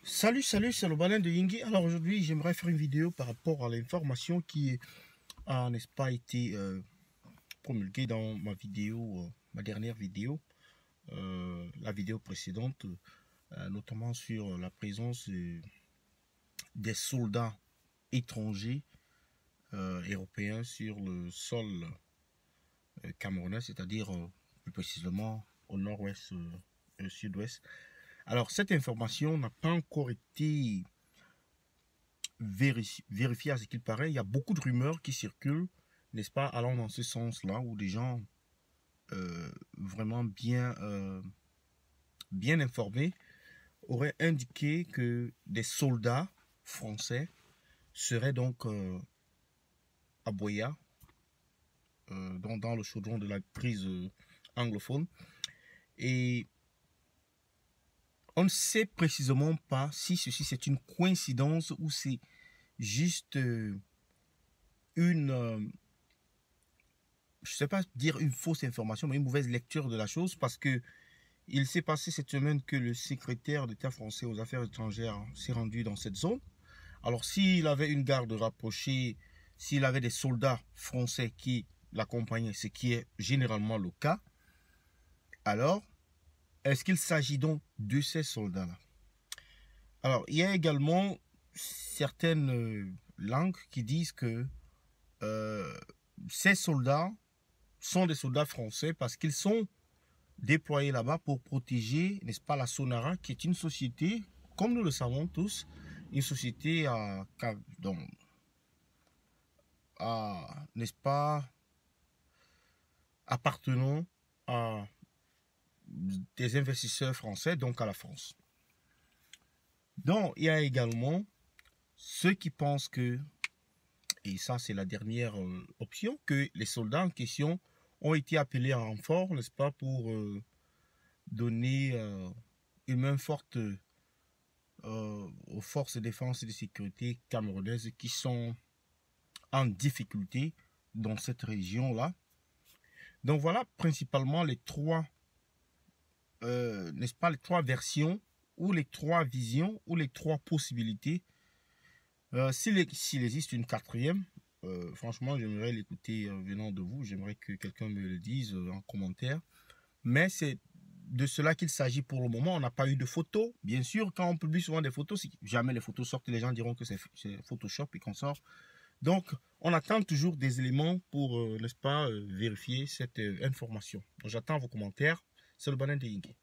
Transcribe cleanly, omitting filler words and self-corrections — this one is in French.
Salut, c'est le baleine de Yingui. Alors aujourd'hui, j'aimerais faire une vidéo par rapport à l'information qui a, n'est-ce pas, été promulguée dans ma vidéo, ma dernière vidéo, la vidéo précédente, notamment sur la présence des soldats étrangers européens sur le sol camerounais, c'est-à-dire plus précisément au nord-ouest, sud-ouest. Alors cette information n'a pas encore été vérifier à ce qu'il paraît. Il y a beaucoup de rumeurs qui circulent, n'est-ce pas, allant dans ce sens-là, où des gens vraiment bien informés auraient indiqué que des soldats français seraient donc à Boya, dans le chaudron de la crise anglophone. Et on ne sait précisément pas si ceci c'est une coïncidence ou c'est juste une, je ne sais pas dire une fausse information, mais une mauvaise lecture de la chose, parce que il s'est passé cette semaine que le secrétaire d'État français aux affaires étrangères s'est rendu dans cette zone. Alors s'il avait une garde rapprochée, s'il avait des soldats français qui l'accompagnaient, ce qui est généralement le cas, alors est-ce qu'il s'agit donc de ces soldats-là? Alors il y a également certaines langues qui disent que ces soldats sont des soldats français parce qu'ils sont déployés là-bas pour protéger, n'est-ce pas, la Sonara, qui est une société, comme nous le savons tous, une société n'est-ce pas, appartenant à des investisseurs français, donc à la France. Donc, il y a également ceux qui pensent que, et ça c'est la dernière option, que les soldats en question ont été appelés en renfort, n'est-ce pas, pour donner une main forte aux forces de défense et de sécurité camerounaises qui sont en difficulté dans cette région-là. Donc voilà principalement les trois, n'est-ce pas, les trois versions ou les trois visions ou les trois possibilités. S'il existe une quatrième, franchement, j'aimerais l'écouter venant de vous. J'aimerais que quelqu'un me le dise en commentaire. Mais c'est de cela qu'il s'agit pour le moment. On n'a pas eu de photos. Bien sûr, quand on publie souvent des photos, si jamais les photos sortent, les gens diront que c'est Photoshop et qu'on sort. Donc, on attend toujours des éléments pour, n'est-ce pas, vérifier cette information. Donc, j'attends vos commentaires. C'est le baleine de Yingui.